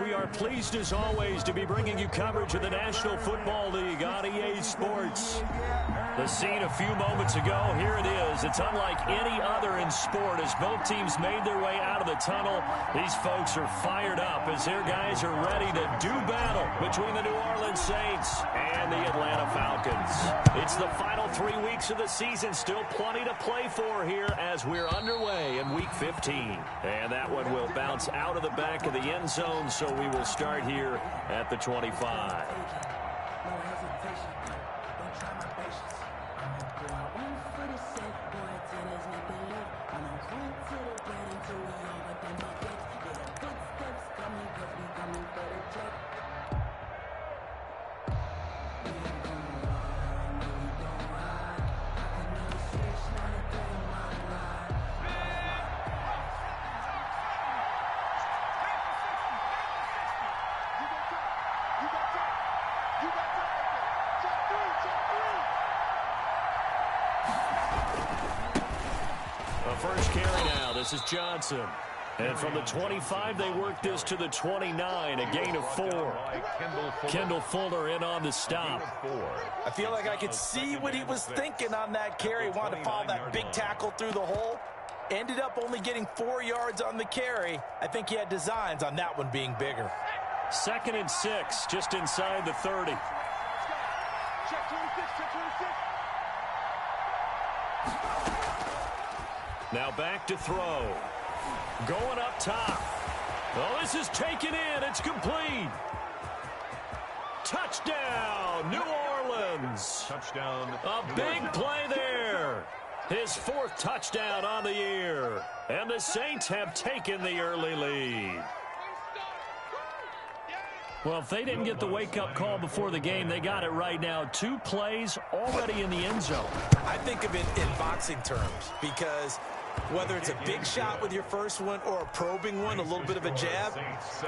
We are pleased as always to be bringing you coverage of the National Football League on EA Sports. The scene a few moments ago, here it is. It's unlike any other in sport as both teams made their way out of the tunnel. These folks are fired up as their guys are ready to do battle between the New Orleans Saints and the Atlanta Falcons. It's the final 3 weeks of the season. Still plenty to play for here as we're underway in Week 15. And that one will bounce out of the back of the end zone, so we will start here at the 25. First carry now. This is Johnson. And from the 25, they work this to the 29, a gain of 4. Kendall Fuller in on the stop. I feel like I could see what he was thinking on that carry. Wanted to follow that big tackle through the hole. Ended up only getting 4 yards on the carry. I think he had designs on that one being bigger. 2nd and 6, just inside the 30. Check 26, check 26. Now back to throw. Going up top. Oh, this is taken in. It's complete. Touchdown, New Orleans. Touchdown. A big play there. His 4th touchdown on the year. And the Saints have taken the early lead. Well, if they didn't get the wake-up call before the game, they got it right now. 2 plays already in the end zone. I think of it in boxing terms because whether it's a big shot with your first one or a probing one, a little bit of a jab,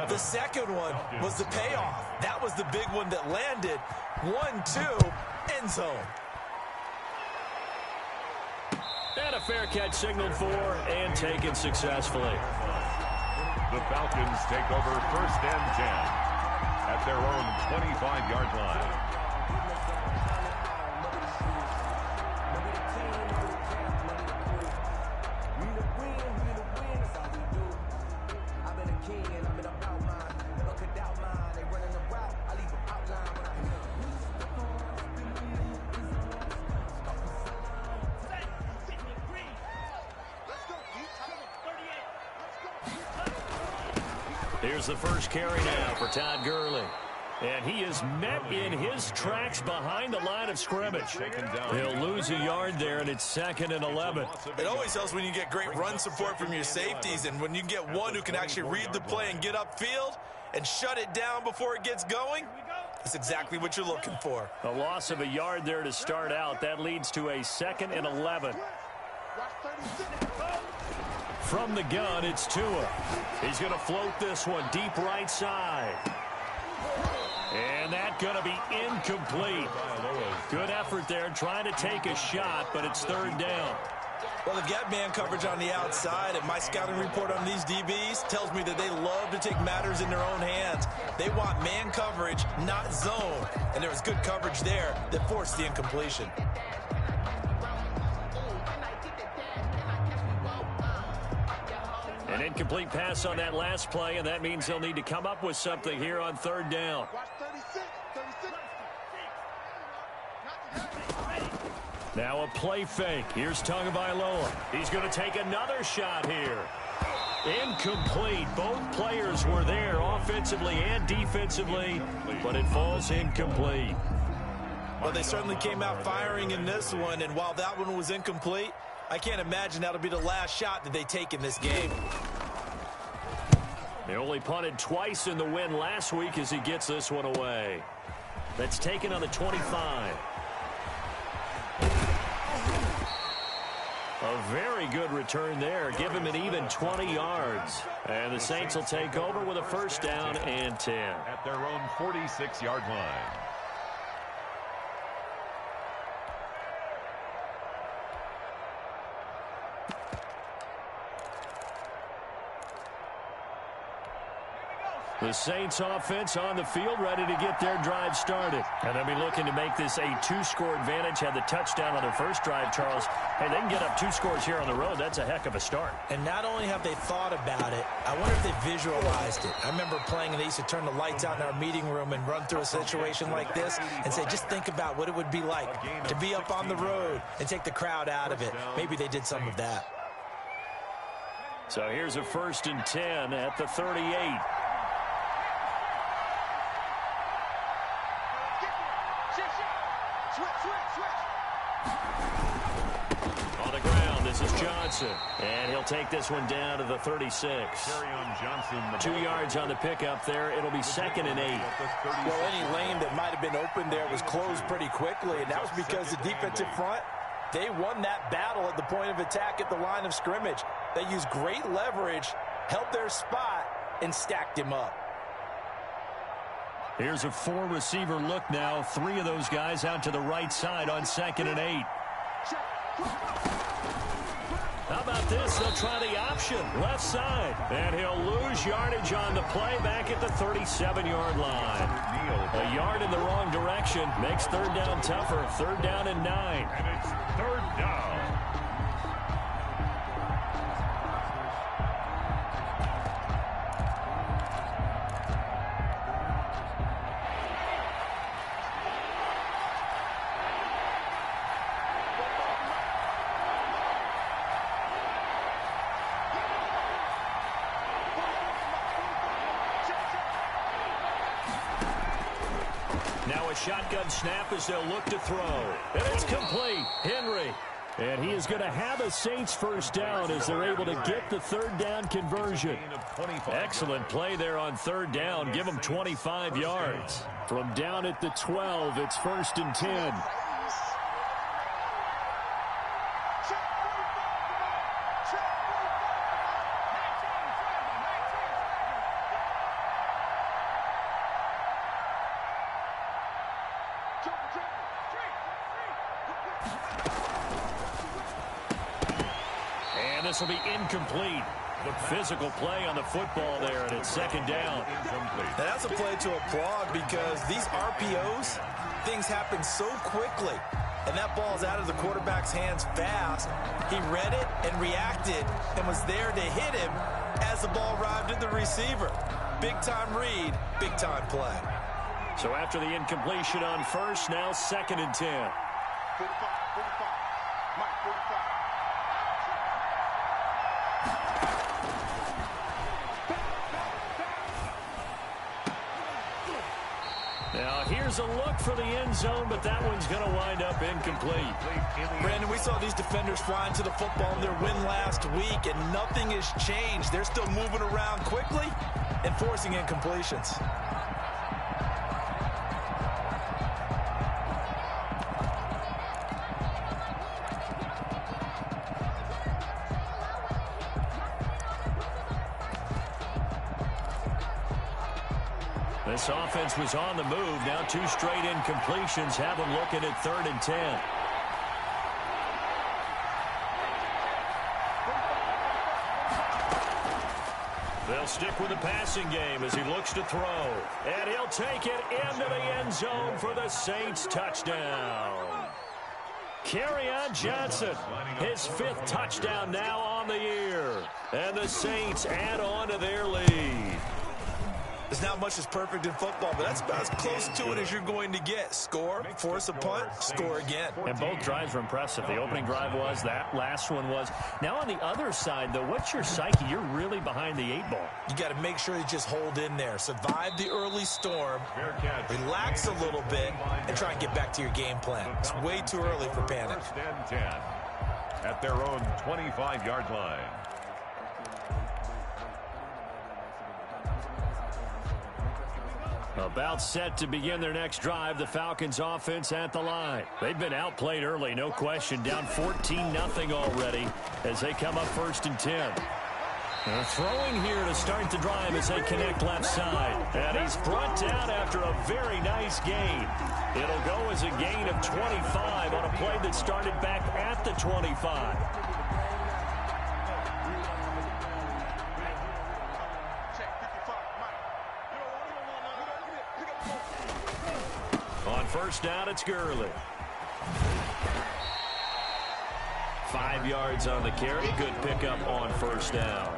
the second one was the payoff. That was the big one that landed. 1-2, end zone. And a fair catch signaled for and taken successfully. The Falcons take over 1st and 10 at their own 25-yard line. Here's the first carry now for Todd Gurley. And he is met in his tracks behind the line of scrimmage. He'll lose a yard there, and it's 2nd and 11. It always helps when you get great run support from your safeties, and when you get one who can actually read the play and get upfield and shut it down before it gets going. That's exactly what you're looking for. A loss of a yard there to start out. That leads to a 2nd and 11. From the gun, it's Tua. He's going to float this one deep right side. And that's going to be incomplete. Good effort there trying to take a shot, but it's 3rd down. Well, they've got man coverage on the outside, and my scouting report on these DBs tells me that they love to take matters in their own hands. They want man coverage, not zone. And there was good coverage there that forced the incompletion. An incomplete pass on that last play, and that means they'll need to come up with something here on 3rd down. Now a play fake. Here's Tagovailoa. He's going to take another shot here. Incomplete. Both players were there offensively and defensively, but it falls incomplete. Well, they certainly came out firing in this one, and while that one was incomplete, I can't imagine that'll be the last shot that they take in this game. They only punted twice in the win last week as he gets this one away. That's taken on the 25. A very good return there. Give him an even 20 yards. And the Saints will take over with a 1st down and 10. At their own 46-yard line. The Saints offense on the field, ready to get their drive started. And they'll be looking to make this a two-score advantage. Had the touchdown on their first drive, Charles. Hey, they can get up 2 scores here on the road. That's a heck of a start. And not only have they thought about it, I wonder if they visualized it. I remember playing, and they used to turn the lights out in our meeting room and run through a situation like this and say, just think about what it would be like to be up on the road and take the crowd out of it. Maybe they did some of that. So here's a 1st and 10 at the 38. On the ground, this is Johnson. And he'll take this one down to the 36. Johnson, 2 yards on the pickup there. It'll be 2nd and 8. Well, any lane that might have been open there was closed pretty quickly, and that was because the defensive front, they won that battle at the point of attack at the line of scrimmage. They used great leverage, held their spot, and stacked him up. Here's a 4-receiver look now. 3 of those guys out to the right side on 2nd and 8. How about this? They'll try the option, left side. And he'll lose yardage on the play back at the 37-yard line. A yard in the wrong direction makes 3rd down tougher. 3rd down and 9. And it's 3rd down. Now a shotgun snap as they'll look to throw. And it's complete. Henry. And he is going to have a Saints 1st down as they're able to get the 3rd down conversion. Excellent play there on 3rd down. Give them 25 yards. From down at the 12, it's 1st and 10. This will be incomplete. Physical play on the football there, and it's 2nd down. And that's a play to applaud because these RPOs, things happen so quickly. And that ball's out of the quarterback's hands fast. He read it and reacted and was there to hit him as the ball arrived at the receiver. Big-time read, big-time play. So after the incompletion on 1st, now 2nd and 10. 45, 45. Mike, 45. Now here's a look for the end zone, but that one's going to wind up incomplete. Brandon, we saw these defenders flying to the football in their win last week, and nothing has changed. They're still moving around quickly and forcing incompletions. This offense was on the move. Now 2 straight incompletions have them looking at 3rd and 10. They'll stick with the passing game as he looks to throw. And he'll take it into the end zone for the Saints touchdown. Gridiron Johnson, his 5th touchdown now on the year. And the Saints add on to their lead. There's not much that's perfect in football, but that's about as close to it as you're going to get. Score, force a punt, score again. And both drives were impressive. The opening drive was, that last one was. Now on the other side, though, what's your psyche? You're really behind the 8 ball. You got to make sure you just hold in there. Survive the early storm, relax a little bit, and try and get back to your game plan. It's way too early for panic. 1st and 10 at their own 25-yard line. About set to begin their next drive, the Falcons offense at the line. They've been outplayed early, no question. Down 14-0 already as they come up 1st and 10. They're throwing here to start the drive as they connect left side. And he's brought down after a very nice gain. It'll go as a gain of 25 on a play that started back at the 25. first down, it's Gurley. 5 yards on the carry. Good pickup on first down.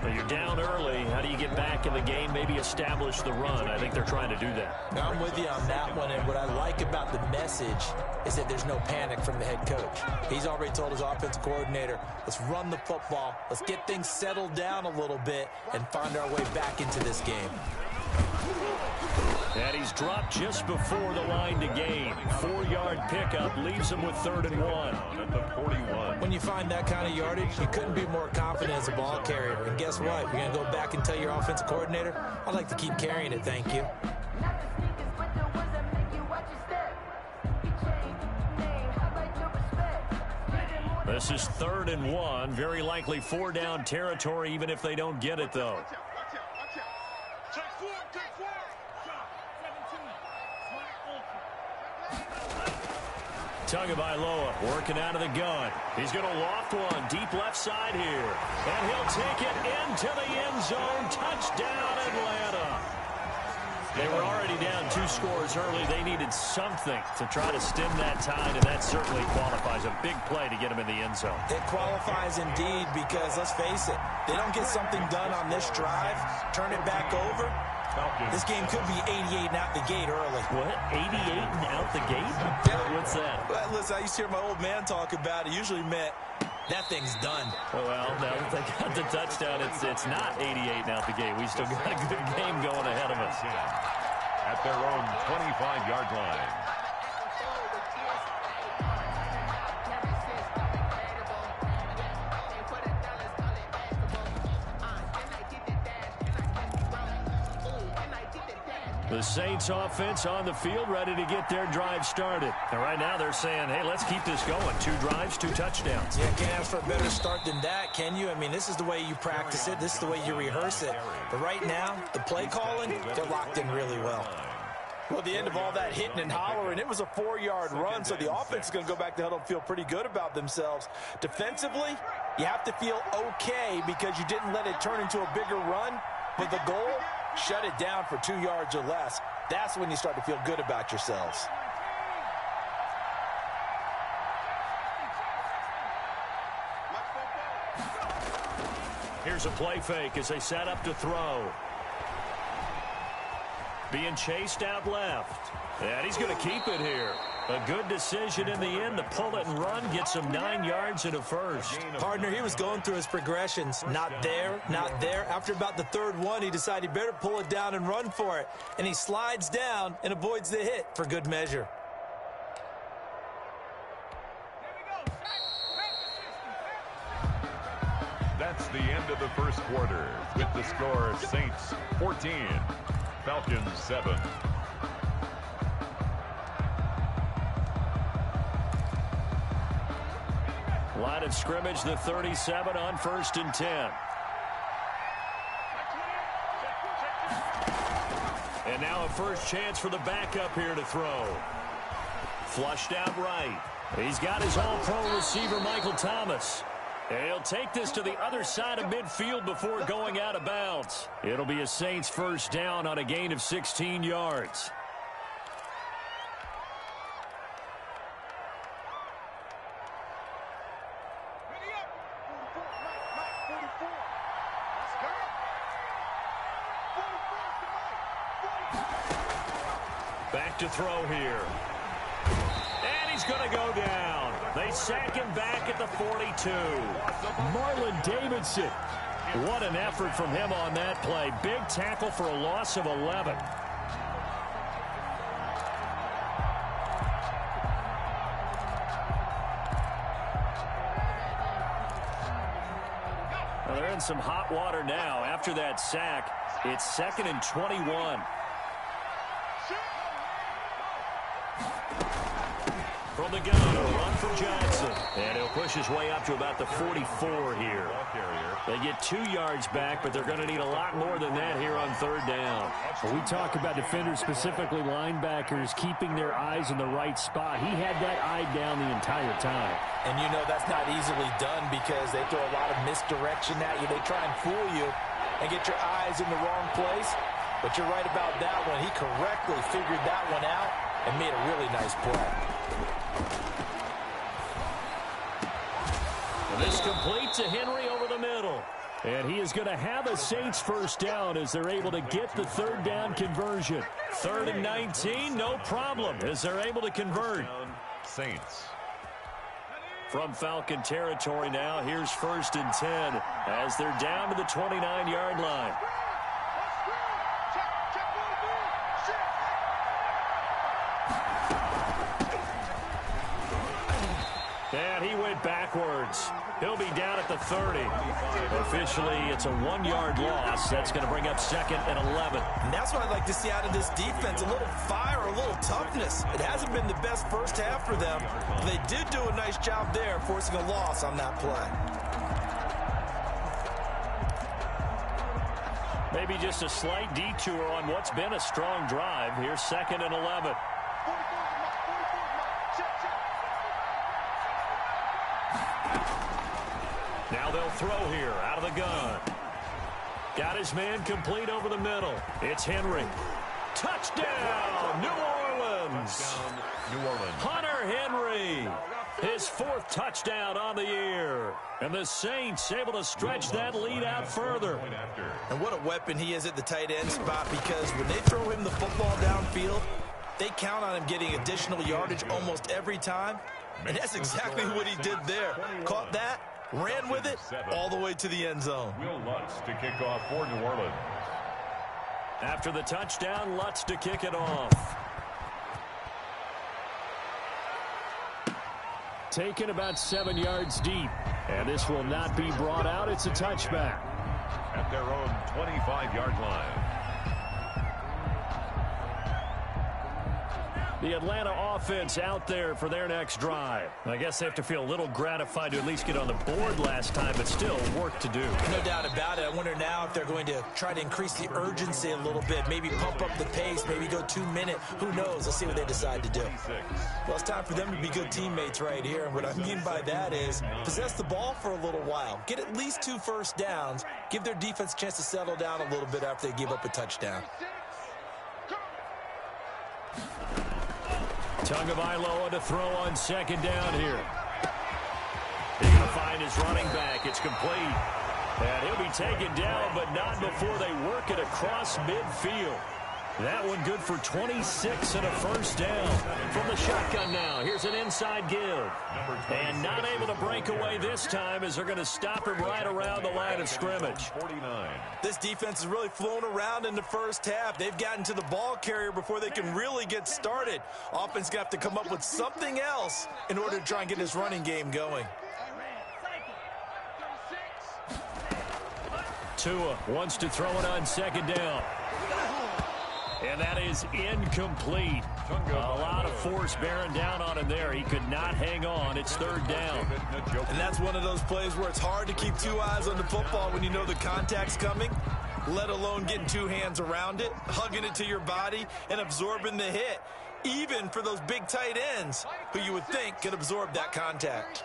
Well, you're down early. How do you get back in the game? Maybe establish the run. I think they're trying to do that. I'm with you on that one, and what I like about the message is that there's no panic from the head coach. He's already told his offensive coordinator, let's run the football, let's get things settled down a little bit and find our way back into this game. And he's dropped just before the line to gain. 4-yard pickup leaves him with 3rd and 1. At the 41. When you find that kind of yardage, you couldn't be more confident as a ball carrier. And guess what? You're going to go back and tell your offensive coordinator, I'd like to keep carrying it, thank you. This is 3rd and 1. Very likely 4-down territory, even if they don't get it, though. Tagovailoa working out of the gun. He's going to loft one deep left side here. And he'll take it into the end zone. Touchdown, Atlanta. They were already down 2 scores early. They needed something to try to stem that tide, and that certainly qualifies. A big play to get him in the end zone. It qualifies indeed because, let's face it, they don't get something done on this drive, turn it back over, this game could be 88 and out the gate early. What? 88 and out the gate? What's that? Well, listen, I used to hear my old man talk about it. Usually meant that thing's done. Well, now that they got the touchdown, it's not 88 and out the gate. We still got a good game going ahead of us. At their own 25-yard line. The Saints offense on the field ready to get their drive started. And right now they're saying, hey, let's keep this going. 2 drives, 2 touchdowns. Yeah, can't ask for a better start than that, can you? I mean, this is the way you practice it. This is the way you rehearse it. But right now, the play calling, they're locked in really well. Well, the end of all that hitting and hollering, it was a 4-yard run, so the offense is going to go back to huddle and feel pretty good about themselves. Defensively, you have to feel okay because you didn't let it turn into a bigger run. But the goal, shut it down for 2 yards or less. That's when you start to feel good about yourselves. Here's a play fake as they set up to throw. Being chased out left. And he's going to keep it here. A good decision in the end to pull it and run, get some 9 yards and a first. Partner, he was going through his progressions. Not there, not there. After about the 3rd one, he decided he better pull it down and run for it. And he slides down and avoids the hit for good measure. That's the end of the first quarter with the score Saints 14, Falcons 7. Line of scrimmage, the 37 on 1st and 10. And now a first chance for the backup here to throw. Flushed out right. He's got his all-pro receiver, Michael Thomas. And he'll take this to the other side of midfield before going out of bounds. It'll be a Saints first down on a gain of 16 yards. Back to throw here. And he's going to go down. They sack him back at the 42. Marlon Davidson. What an effort from him on that play. Big tackle for a loss of 11. Well, they're in some hot water now. After that sack, it's 2nd and 21. From the gun, a run from Johnson. And he'll push his way up to about the 44 here. They get 2 yards back, but they're going to need a lot more than that here on 3rd down. Well, we talk about defenders, specifically linebackers, keeping their eyes in the right spot. He had that eye down the entire time. And you know that's not easily done because they throw a lot of misdirection at you. They try and fool you and get your eyes in the wrong place. But you're right about that one. He correctly figured that one out and made a really nice play. And this complete to Henry over the middle. And he is going to have a Saints first down as they're able to get the third down conversion. 3rd and 19, no problem as they're able to convert. Saints. From Falcon territory now, here's 1st and 10 as they're down to the 29-yard line. And he went backwards. He'll be down at the 30. Officially, it's a 1-yard loss. That's going to bring up 2nd and 11. And that's what I'd like to see out of this defense, a little fire, a little toughness. It hasn't been the best first half for them, but they did do a nice job there forcing a loss on that play. Maybe just a slight detour on what's been a strong drive. Here's 2nd and 11. Now they'll throw here out of the gun. Got his man complete over the middle. It's Henry. Touchdown, New Orleans. New Orleans. Hunter Henry. His 4th touchdown on the year. And the Saints able to stretch that lead out further. And what a weapon he is at the tight end spot, because when they throw him the football downfield, they count on him getting additional yardage almost every time. And that's exactly what he did there. Caught that, ran with it all the way to the end zone. Will Lutz to kick off for New Orleans. After the touchdown, Lutz to kick it off. Taken about 7 yards deep. And this will not be brought out. It's a touchback. At their own 25-yard line. The Atlanta offense out there for their next drive. I guess they have to feel a little gratified to at least get on the board last time, but still work to do. No doubt about it. I wonder now if they're going to try to increase the urgency a little bit, maybe pump up the pace, maybe go 2-minute. Who knows? Let's see what they decide to do. Well, it's time for them to be good teammates right here, and what I mean by that is possess the ball for a little while, get at least 2 first downs, give their defense a chance to settle down a little bit after they give up a touchdown. Tagovailoa to throw on 2nd down here. He's going to find his running back. It's complete. And he'll be taken down, but not before they work it across midfield. That one good for 26 and a first down. From the shotgun now, here's an inside give. And not able to break away this time as they're going to stop him right around the line of scrimmage. 49. This defense has really flown around in the first half. They've gotten to the ball carrier before they can really get started. Offense got to come up with something else in order to try and get this running game going. Tua wants to throw it on 2nd down. And that is incomplete. A lot of force bearing down on him there. He could not hang on. It's 3rd down. And that's one of those plays where it's hard to keep 2 eyes on the football when you know the contact's coming, let alone getting 2 hands around it, hugging it to your body, and absorbing the hit, even for those big tight ends who you would think could absorb that contact.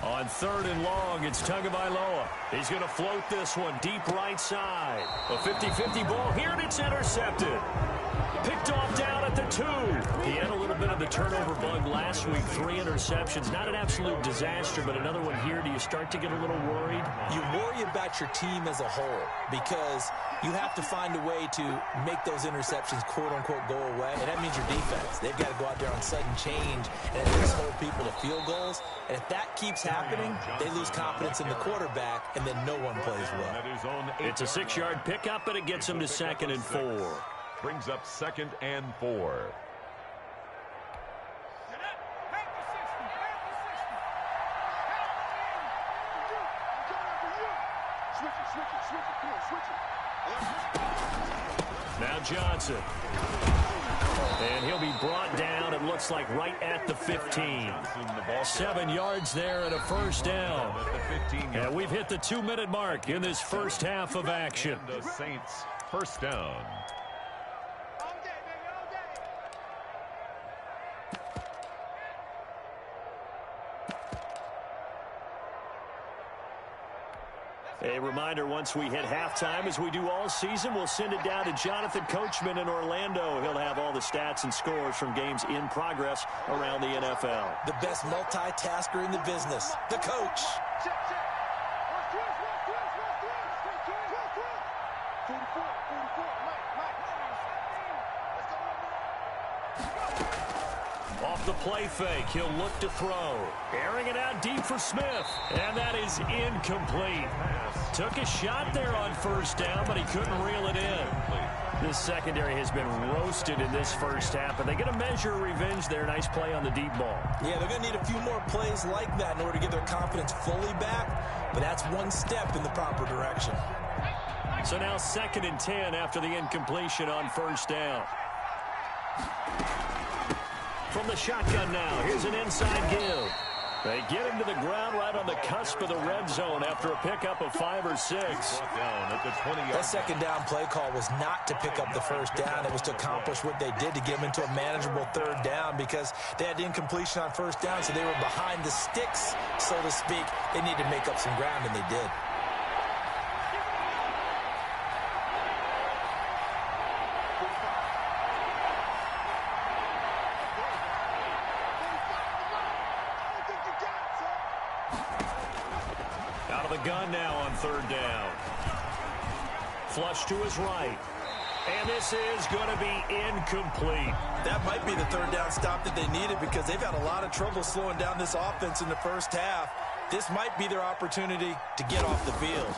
On 3rd and long, it's Tagovailoa. He's going to float this one deep right side. A 50-50 ball here, and it's intercepted. Picked off down at the 2. He had a little bit of the turnover bug last week. 3 interceptions. Not an absolute disaster, but another one here. Do you start to get a little worried? You worry about your team as a whole because you have to find a way to make those interceptions, quote-unquote, go away. And that means your defense. They've got to go out there on sudden change and at least hold people to field goals. And if that keeps happening, they lose confidence in the quarterback, and then no one plays well. It's a 6-yard pickup, and it gets them to 2nd and 4. Brings up 2nd and 4. Now Johnson. And he'll be brought down, it looks like, right at the 15. 7 yards there and a first down. And we've hit the 2-minute mark in this first half of action. The Saints first down. A reminder, once we hit halftime, as we do all season, we'll send it down to Jonathan Coachman in Orlando. He'll have all the stats and scores from games in progress around the NFL. The best multitasker in the business, the coach. Off the play fake, he'll look to throw. Airing it out deep for Smith. And that is incomplete. Took a shot there on first down, but he couldn't reel it in. This secondary has been roasted in this first half, and they get a measure of revenge there. Nice play on the deep ball. Yeah, they're going to need a few more plays like that in order to get their confidence fully back, but that's one step in the proper direction. So now 2nd and 10 after the incompletion on first down. From the shotgun now, here's an inside give. They get him to the ground right on the cusp of the red zone after a pickup of 5 or 6. That second down play call was not to pick up the first down. It was to accomplish what they did to get them into a manageable 3rd down because they had incompletion on first down, so they were behind the sticks, so to speak. They needed to make up some ground, and they did. Gun now on 3rd down. Flush to his right. And this is going to be incomplete. That might be the 3rd down stop that they needed because they've had a lot of trouble slowing down this offense in the first half. This might be their opportunity to get off the field.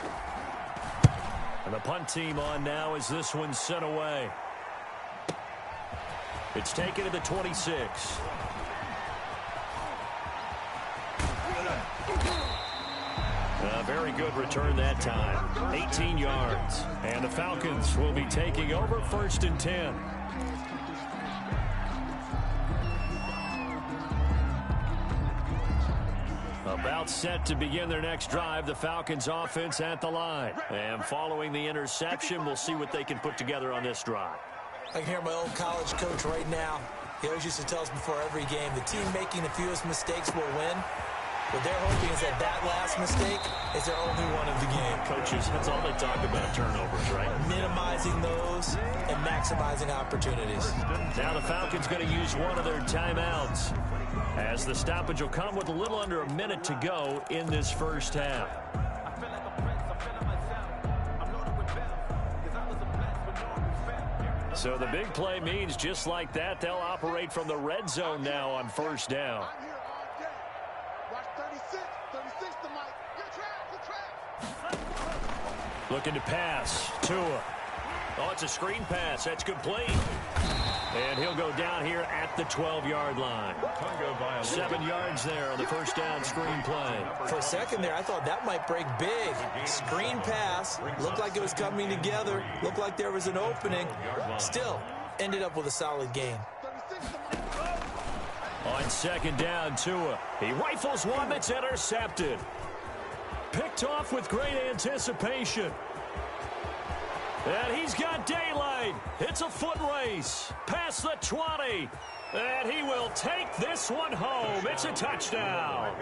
And the punt team on now as this one's sent away. It's taken to the 26. A very good return that time. 18 yards. And the Falcons will be taking over 1st and 10. About set to begin their next drive. The Falcons offense at the line. And following the interception, we'll see what they can put together on this drive. I can hear my old college coach right now. He always used to tell us before every game, the team making the fewest mistakes will win. What they're hoping is that that last mistake is their only one of the game. Coaches, that's all they talk about, turnovers, right? Minimizing those and maximizing opportunities. Now the Falcons going to use one of their timeouts as the stoppage will come with a little under a minute to go in this first half. So the big play means just like that, they'll operate from the red zone now on first down. Looking to pass. Tua. Oh, it's a screen pass. That's complete. And he'll go down here at the 12-yard line. 7 yards there on the first down screen play. For a second there, I thought that might break big. Screen pass. Looked like it was coming together. Looked like there was an opening. Still, ended up with a solid gain. On 2nd down, Tua. He rifles one that's intercepted. Picked off with great anticipation. And he's got daylight. It's a foot race. Past the 20. And he will take this one home. It's a touchdown.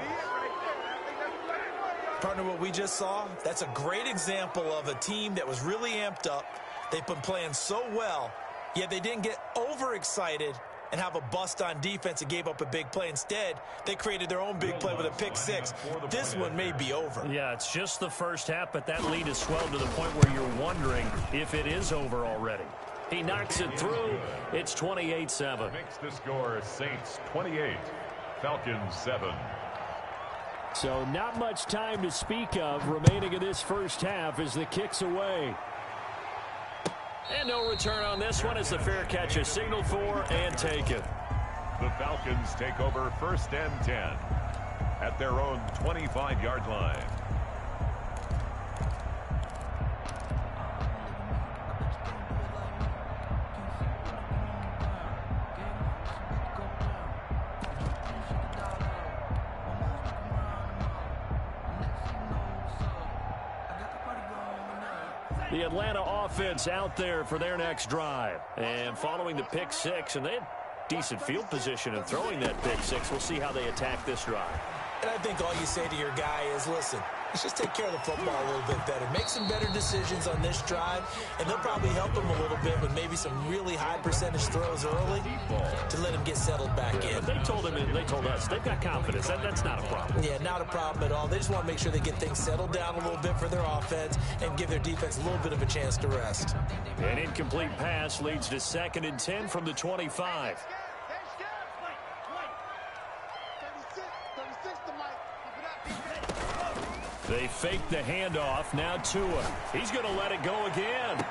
Partner, what we just saw, that's a great example of a team that was really amped up. They've been playing so well, yet they didn't get overexcited and have a bust on defense and gave up a big play. Instead, they created their own big play with a pick six. This one may be over. Yeah, it's just the first half, but that lead has swelled to the point where you're wondering if it is over already. He knocks it through. It's 28-7. Makes the score Saints 28, Falcons 7. So not much time to speak of remaining in this first half as the kick's away. And no return on this one as the fair catch is signaled for and taken. The Falcons take over 1st and 10 at their own 25-yard line. The Atlanta offense out there for their next drive. And following the pick six, and they had decent field position in throwing that pick six. We'll see how they attack this drive. And I think all you say to your guy is, listen, let's just take care of the football a little bit better. Make some better decisions on this drive, and they'll probably help them a little bit with maybe some really high percentage throws early to let them get settled back in. They told him and they told us they've got confidence. That's not a problem. Yeah, not a problem at all. They just want to make sure they get things settled down a little bit for their offense and give their defense a little bit of a chance to rest. An incomplete pass leads to 2nd and 10 from the 25. They fake the handoff. Now Tua. He's going to let it go again.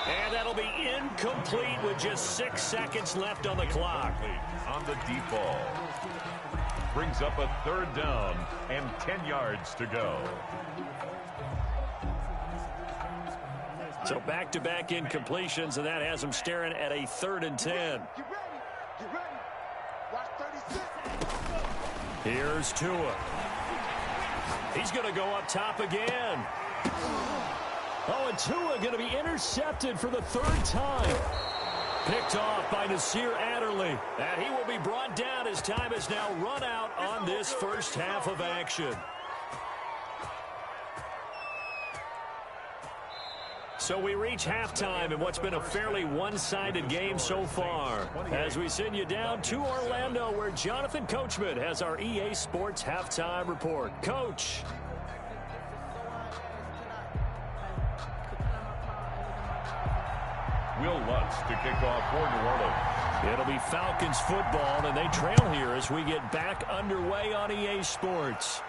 And that'll be incomplete with just 6 seconds left on the clock. On the deep ball. Brings up a 3rd down and 10 yards to go. So back-to-back incompletions, and that has them staring at a 3rd and 10. Get ready. Watch 36. Here's Tua. He's going to go up top again. Oh, and Tua going to be intercepted for the 3rd time. Picked off by Nasir Adderley. And he will be brought down as time has now run out on this first half of action. So we reach halftime in what's been a fairly one-sided game so far. As we send you down to Orlando, where Jonathan Coachman has our EA Sports Halftime Report. Coach. Will Lutz to kick off for New Orleans. It'll be Falcons football, and they trail here as we get back underway on EA Sports.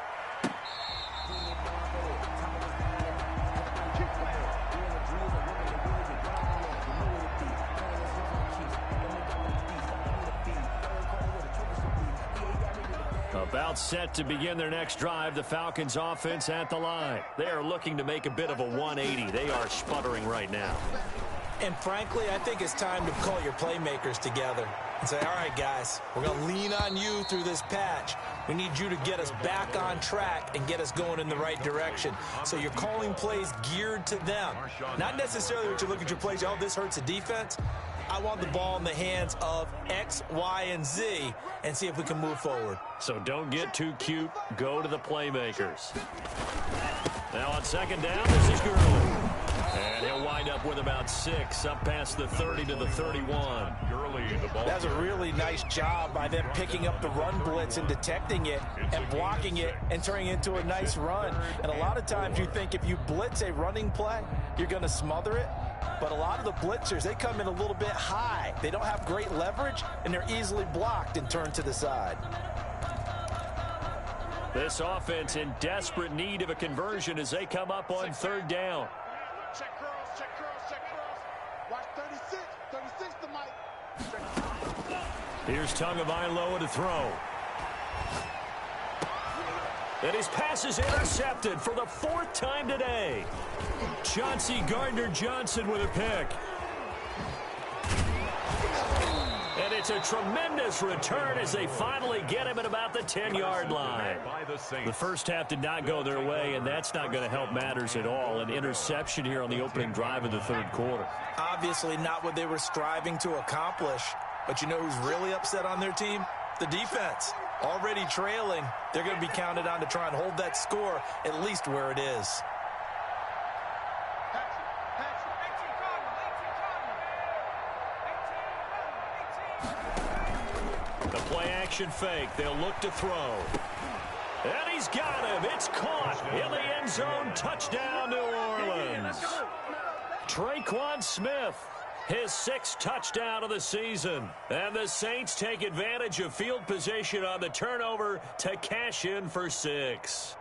About set to begin their next drive, the Falcons offense at the line. They are looking to make a bit of a 180. They are sputtering right now. And frankly, I think it's time to call your playmakers together and say, all right, guys, we're going to lean on you through this patch. We need you to get us back on track and get us going in the right direction. So you're calling plays geared to them. Not necessarily what you look at your plays, oh, this hurts the defense. I want the ball in the hands of X, Y, and Z and see if we can move forward. So don't get too cute. Go to the playmakers. Now on 2nd down, this is Gurley. And he'll wind up with about 6 up past the 30 to the 31. That's a really nice job by them picking up the run blitz and detecting it and blocking it and turning it into a nice run. And a lot of times you think if you blitz a running play, you're going to smother it. But a lot of the blitzers, they come in a little bit high. They don't have great leverage, and they're easily blocked and turned to the side. This offense in desperate need of a conversion as they come up on 3rd down. Check curls, check curls, check curls. Watch 36. 36 to Mike. Here's Tagovailoa to throw. And his pass is intercepted for the 4th time today. Chauncey Gardner-Johnson with a pick. And it's a tremendous return as they finally get him at about the 10-yard line. The first half did not go their way, and that's not going to help matters at all. An interception here on the opening drive of the 3rd quarter. Obviously not what they were striving to accomplish. But you know who's really upset on their team? The defense. Already trailing, they're going to be counted on to try and hold that score at least where it is. The play-action fake. They'll look to throw. And he's got him. It's caught in the end zone. Touchdown, New Orleans. Traquan Smith, his 6th touchdown of the season. And the Saints take advantage of field position on the turnover to cash in for 6.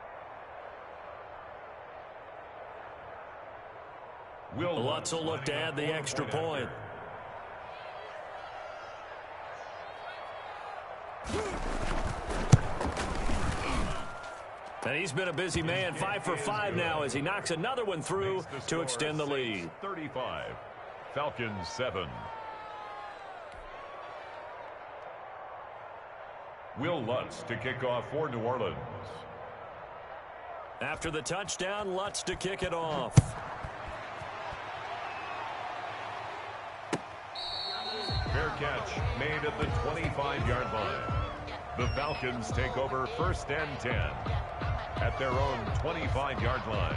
Lutz will look to add the extra point. And he's been a busy man, 5 for 5 now as he knocks another one through to extend the lead. 35, Falcons 7. Will Lutz to kick off for New Orleans. After the touchdown, Lutz to kick it off. Fair catch made at the 25-yard line. The Falcons take over 1st and 10. at their own 25-yard line.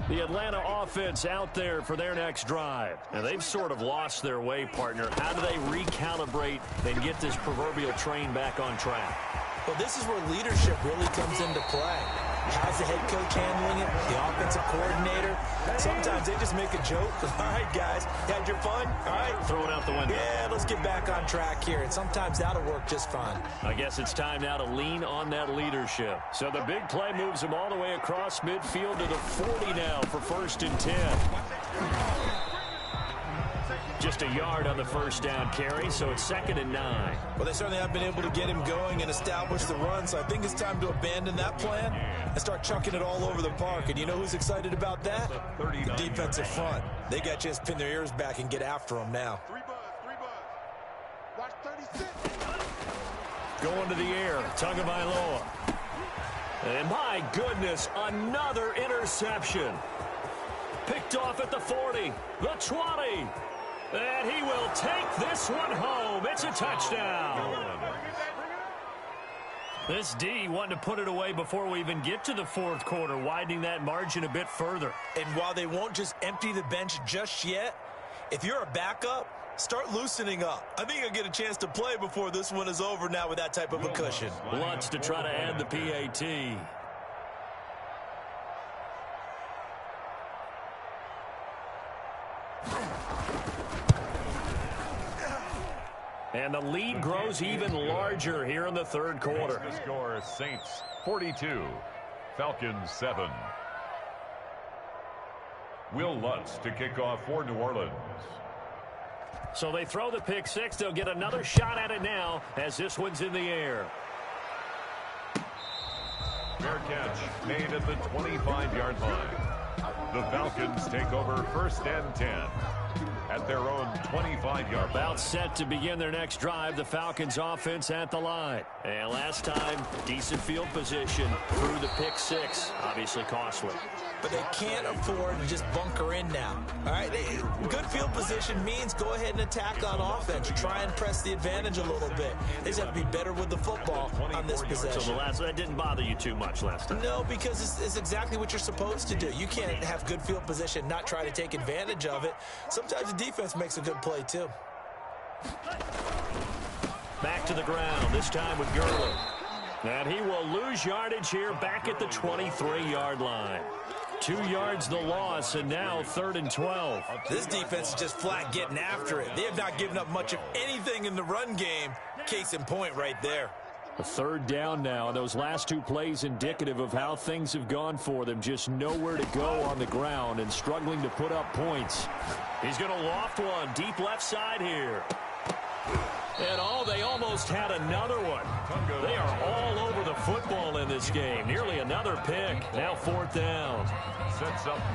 The Atlanta offense out there for their next drive. And they've sort of lost their way, partner. How do they recalibrate and get this proverbial train back on track? Well, this is where leadership really comes into play. How's the head coach handling it? The offensive coordinator? Sometimes they just make a joke. All right, guys, had your fun? All right. Throw it out the window. Yeah, let's get back on track here. And sometimes that'll work just fine. I guess it's time now to lean on that leadership. So the big play moves them all the way across midfield to the 40 now for 1st and 10. Just a yard on the first down carry, so it's 2nd and 9. Well, they certainly have been able to get him going and establish the run, so I think it's time to abandon that plan and start chucking it all over the park. And you know who's excited about that? The defensive front. They got a chance to pin their ears back and get after him now. Three buzz. Watch 36. Going to the air, Tagovailoa. And my goodness, another interception. Picked off at the 40, the 20. And he will take this one home. It's a touchdown. This D wanting to put it away before we even get to the 4th quarter, widening that margin a bit further. And while they won't just empty the bench just yet, if you're a backup, start loosening up. I think you'll get a chance to play before this one is over now with that type of a cushion. Lutz to try to add the PAT. And the lead grows even larger here in the 3rd quarter. The score, Saints 42, Falcons 7. Will Lutz to kick off for New Orleans. So they throw the pick 6. They'll get another shot at it now as this one's in the air. Fair catch made at the 25-yard line. The Falcons take over 1st and 10 at their own 25-yard line. About set to begin their next drive. The Falcons offense at the line. And last time, decent field position through the pick 6. Obviously costly. But they can't afford to just bunker in now. All right, good field position means go ahead and attack on offense. Try and press the advantage a little bit. They just have to be better with the football on this possession. So that didn't bother you too much last time? No, because it's exactly what you're supposed to do. You can't have good field position, not try to take advantage of it. Sometimes the defense makes a good play, too. Back to the ground, this time with Gurley. And he will lose yardage here back at the 23-yard line. 2 yards the loss, and now 3rd and 12. This defense is just flat getting after it. They have not given up much of anything in the run game. Case in point right there. A 3rd down now, and those last 2 plays indicative of how things have gone for them. Just nowhere to go on the ground and struggling to put up points. He's going to loft one deep left side here. And they almost had another one. They are all over the football in this game. Nearly another pick. Now 4th down.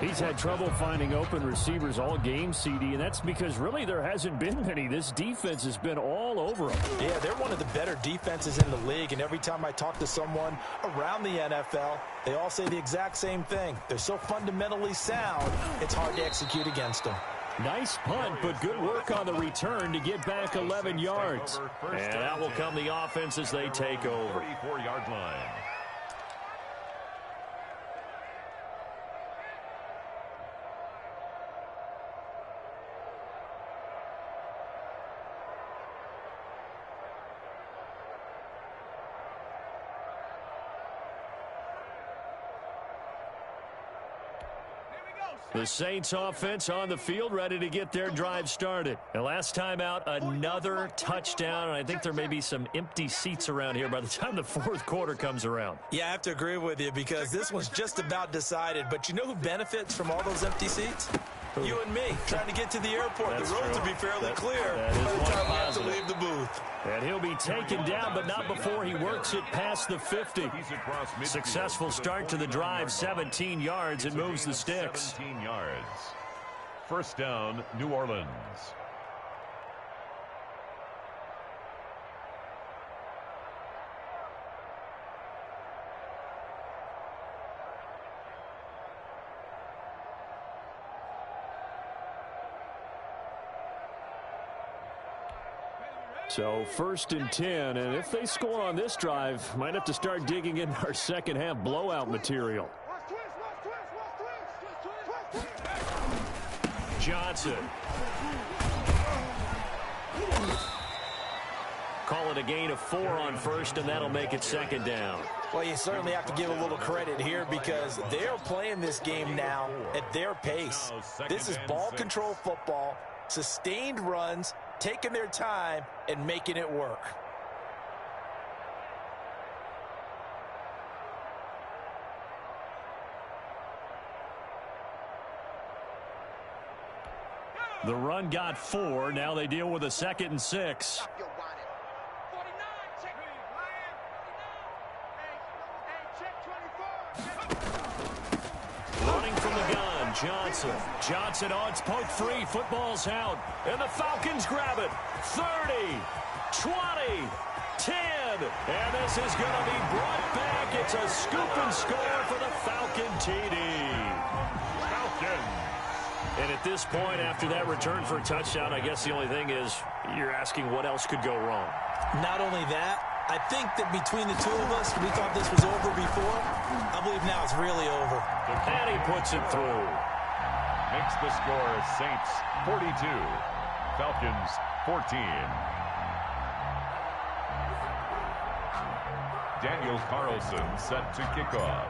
He's had trouble finding open receivers all game, CD, and that's because really there hasn't been many. This defense has been all over them. Yeah, they're one of the better defenses in the league, and every time I talk to someone around the NFL, they all say the exact same thing. They're so fundamentally sound, it's hard to execute against them. Nice punt, but good work on the return to get back 11 yards. And out will come the offense as they take over. 34-yard line. The Saints offense on the field, ready to get their drive started. And last time out, another touchdown. And I think there may be some empty seats around here by the time the 4th quarter comes around. Yeah, I have to agree with you because this one's just about decided. But you know who benefits from all those empty seats? You and me, trying to get to the airport. That's the roads true. will be fairly clear that by is the time we have positive. to leave the booth. And he'll be taken down, but not before he works it past the 50. Successful start to the drive, 17 yards, and moves the sticks. 17 yards. 1st down, New Orleans. So 1st and 10, and if they score on this drive, might have to start digging in our second half blowout material. Johnson. Call it a gain of 4 on 1st, and that'll make it 2nd down. Well, you certainly have to give a little credit here because they're playing this game now at their pace. This is ball control football, sustained runs, taking their time, and making it work. The run got 4. Now they deal with a 2nd and 6. Running from the gun, Johnson. Johnson on, it's poked free. Football's out. And the Falcons grab it. 30, 20, 10. And this is going to be brought back. It's a scoop and score for the Falcon TD. Falcons. And at this point, after that return for a touchdown, I guess the only thing is you're asking what else could go wrong. Not only that, I think that between the two of us, we thought this was over before. I believe now it's really over. And he puts it through. Makes the score Saints 42, Falcons 14. Daniel Carlson set to kick off.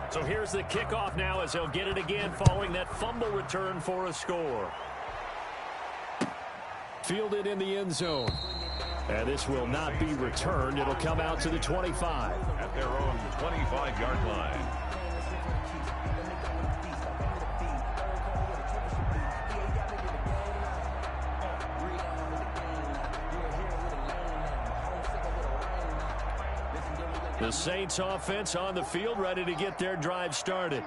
So here's the kickoff now as he'll get it again following that fumble return for a score. Fielded in the end zone. And this will not be returned. It'll come out to the 25. At their own 25-yard line. The Saints offense on the field, ready to get their drive started.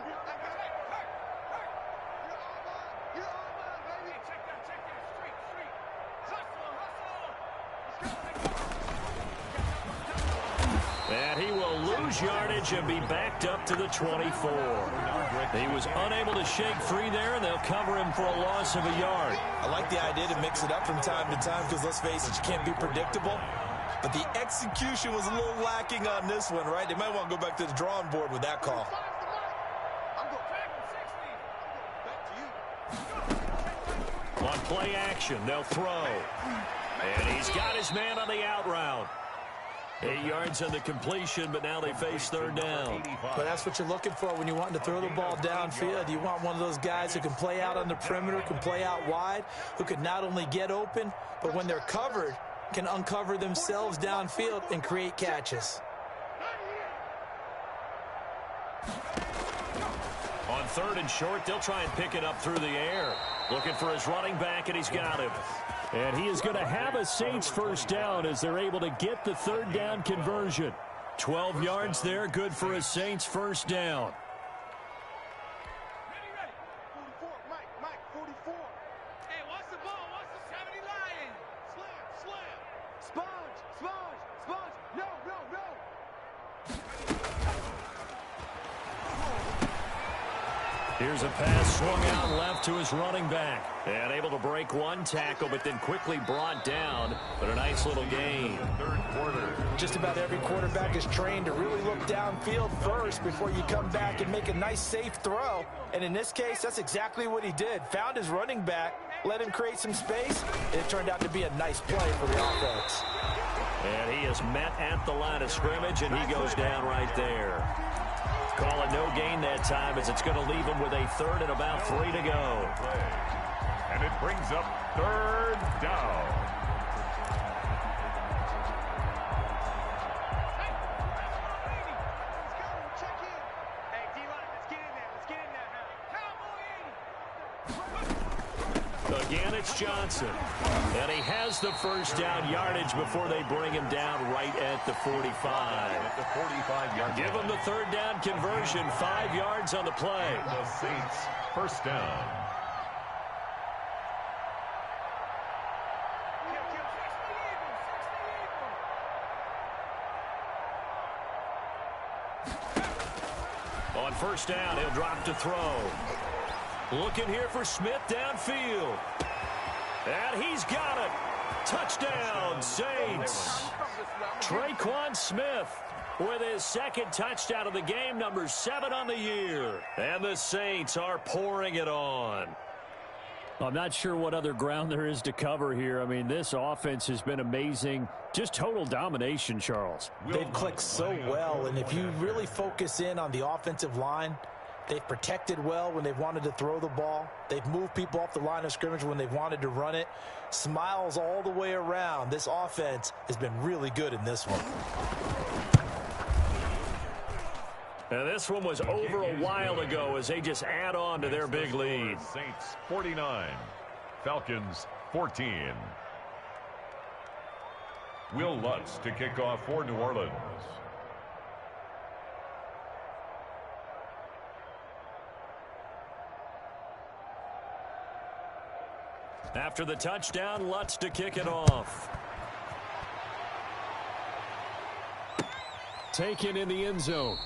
And he will lose yardage and be backed up to the 24. He was unable to shake free there, and they'll cover him for a loss of a yard. I like the idea to mix it up from time to time because, let's face it, you can't be predictable. But the execution was a little lacking on this one, right? They might want to go back to the drawing board with that call. On play action, they'll throw. And he's got his man on the out route. 8 yards on the completion, but now they face 3rd down. But that's what you're looking for when you want to throw the ball downfield. You want one of those guys who can play out on the perimeter, can play out wide, who can not only get open, but when they're covered, can uncover themselves downfield and create catches. On 3rd and short, they'll try and pick it up through the air. Looking for his running back, and he's got him. And he is going to have a Saints 1st down as they're able to get the 3rd down conversion. 12 yards there, good for a Saints 1st down. Here's a pass swung out left to his running back. And able to break one tackle, but then quickly brought down. But a nice little gain. 3rd quarter. Just about every quarterback is trained to really look downfield first before you come back and make a nice, safe throw. And in this case, that's exactly what he did. Found his running back, let him create some space, and it turned out to be a nice play for the offense. And he is met at the line of scrimmage, and he goes down right there. Call it no gain that time as it's going to leave him with a 3rd and about 3 to go. And it brings up 3rd down. Again, it's Johnson. And he has the 1st down yardage before they bring him down right at the 45. At the 45-yard line. Give him the 3rd down conversion, 5 yards on the play. The Saints 1st down. On 1st down, he'll drop to throw. Looking here for Smith downfield. And he's got it. Touchdown, Saints. Traquan Smith with his second touchdown of the game, number 7 on the year. And the Saints are pouring it on. I'm not sure what other ground there is to cover here. I mean, this offense has been amazing. Just total domination, Charles. They've clicked so well, and if you really focus in on the offensive line, they've protected well when they've wanted to throw the ball. They've moved people off the line of scrimmage when they've wanted to run it. Smiles all the way around. This offense has been really good in this one. And this one was over a while ago as they just add on to their big lead. Saints 49, Falcons 14. Will Lutz to kick off for New Orleans. After the touchdown, Lutz to kick it off. Taken in the end zone.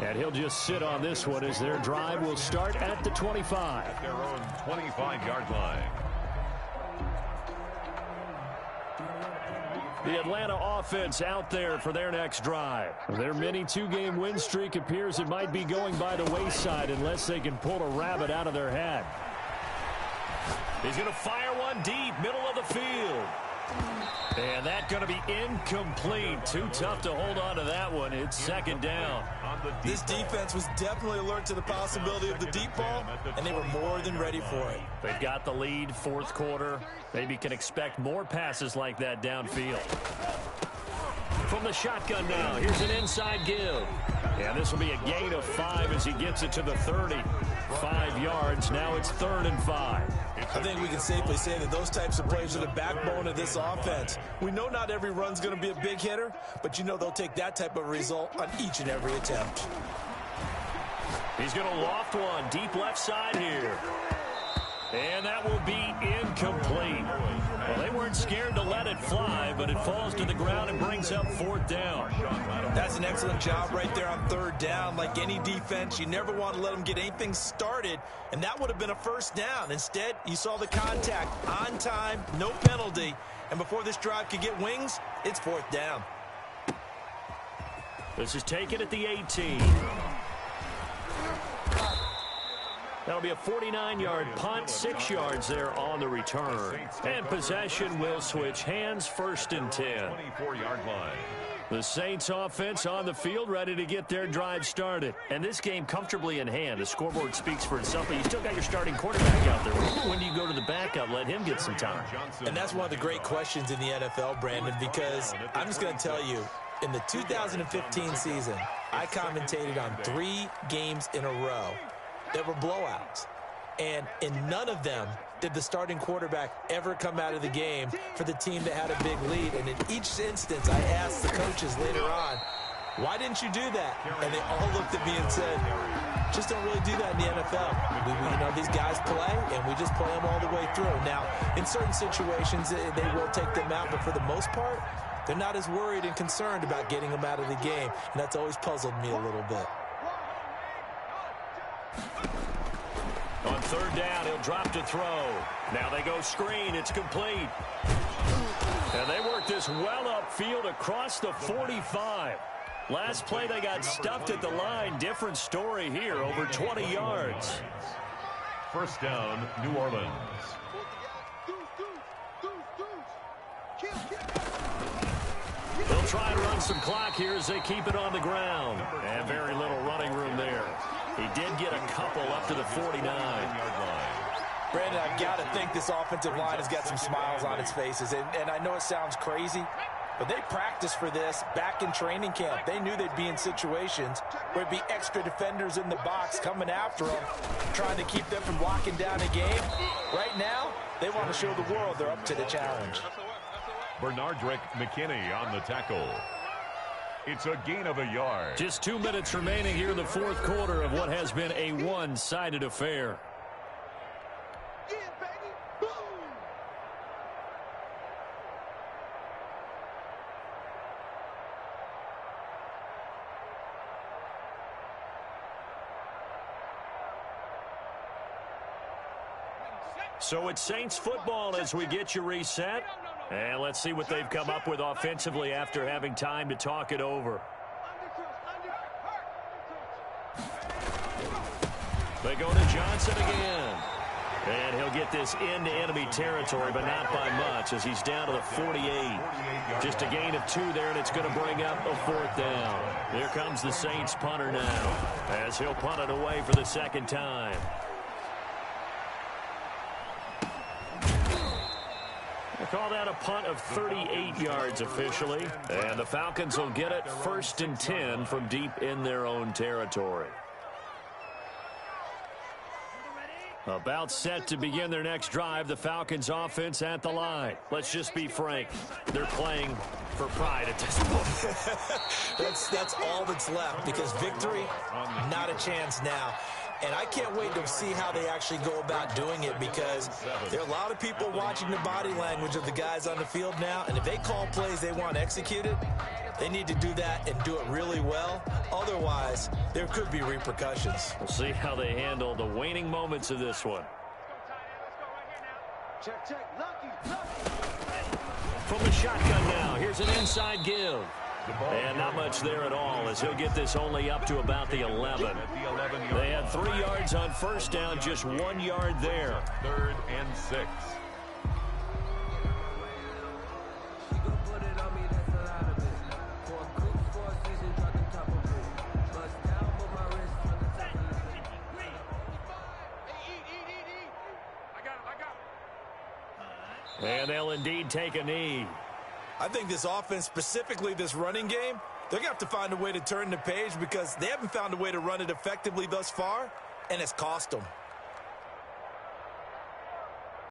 And he'll just sit on this one as their drive will start at the 25. At their own 25-yard line. The Atlanta offense out there for their next drive. Their mini 2-game win streak appears it might be going by the wayside unless they can pull a rabbit out of their hat. He's going to fire one deep, middle of the field. And that's going to be incomplete. Too tough to hold on to that one. It's second down. This defense was definitely alert to the possibility of the deep ball, and they were more than ready for it. They've got the lead, fourth quarter. Maybe can expect more passes like that downfield. From the shotgun now, here's an inside give. And this will be a gain of 5 as he gets it to the 30. 5 yards. Now it's 3rd and 5. I think we can safely say that those types of plays are the backbone of this offense. We know not every run's going to be a big hitter, but you know they'll take that type of result on each and every attempt. He's going to loft one deep left side here. And that will be incomplete. Well, they weren't scared to let it fly, but it falls to the ground and brings up 4th down. That's an excellent job right there on 3rd down. Like any defense, you never want to let them get anything started, and that would have been a 1st down. Instead, you saw the contact on time, no penalty, and before this drive could get wings, it's 4th down. This is taken at the 18. That'll be a 49-yard punt, 6 yards there on the return. And possession will switch hands, 1st and 10. 24-yard line. The Saints offense on the field, ready to get their drive started. And this game comfortably in hand. The scoreboard speaks for itself, but you still got your starting quarterback out there. When do you go to the backup, let him get some time? And that's one of the great questions in the NFL, Brandon, because I'm just going to tell you, in the 2015 season, I commentated on 3 games in a row that were blowouts. And in none of them did the starting quarterback ever come out of the game for the team that had a big lead. And in each instance, I asked the coaches later on, why didn't you do that? And they all looked at me and said, just don't really do that in the NFL. You know, these guys play, and we just play them all the way through. Now, in certain situations, they will take them out, but for the most part, they're not as worried and concerned about getting them out of the game. And that's always puzzled me a little bit. On 3rd down, he'll drop to throw. Now they go screen. It's complete. And they work this well upfield across the 45. Last play, they got stuffed at the line. Different story here, over 20 yards. 1st down, New Orleans. They'll try and run some clock here as they keep it on the ground. And very little running room there. He did get a couple up to the 49-yard line. Brandon, I've got to think this offensive line has got some smiles on its faces. And I know it sounds crazy, but they practiced for this back in training camp. They knew they'd be in situations where it'd be extra defenders in the box coming after them, trying to keep them from locking down a game. Right now, they want to show the world they're up to the challenge. Bernardrick McKinney on the tackle. It's a gain of a yard. Just 2 minutes remaining here in the 4th quarter of what has been a one-sided affair. Yeah, baby. Boom. So it's Saints football as we get you reset. And let's see what they've come up with offensively after having time to talk it over. They go to Johnson again. And he'll get this into enemy territory, but not by much, as he's down to the 48. Just a gain of 2 there, and it's going to bring up a 4th down. Here comes the Saints punter now, as he'll punt it away for the 2nd time. They call that a punt of 38 yards officially. And the Falcons will get it 1st and 10 from deep in their own territory. About set to begin their next drive, the Falcons offense at the line. Let's just be frank. They're playing for pride at this point. That's all that's left, because victory, not a chance now. And I can't wait to see how they actually go about doing it, because there are a lot of people watching the body language of the guys on the field now. And if they call plays they want executed, they need to do that and do it really well. Otherwise, there could be repercussions. We'll see how they handle the waning moments of this one. From the shotgun now, here's an inside give. And not much there at all, as he'll get this only up to about the 11. They had 3 yards on 1st down, just 1 yard there. 3rd and 6. And they'll indeed take a knee. I think this offense, specifically this running game, they're going to have to find a way to turn the page, because they haven't found a way to run it effectively thus far, and it's cost them.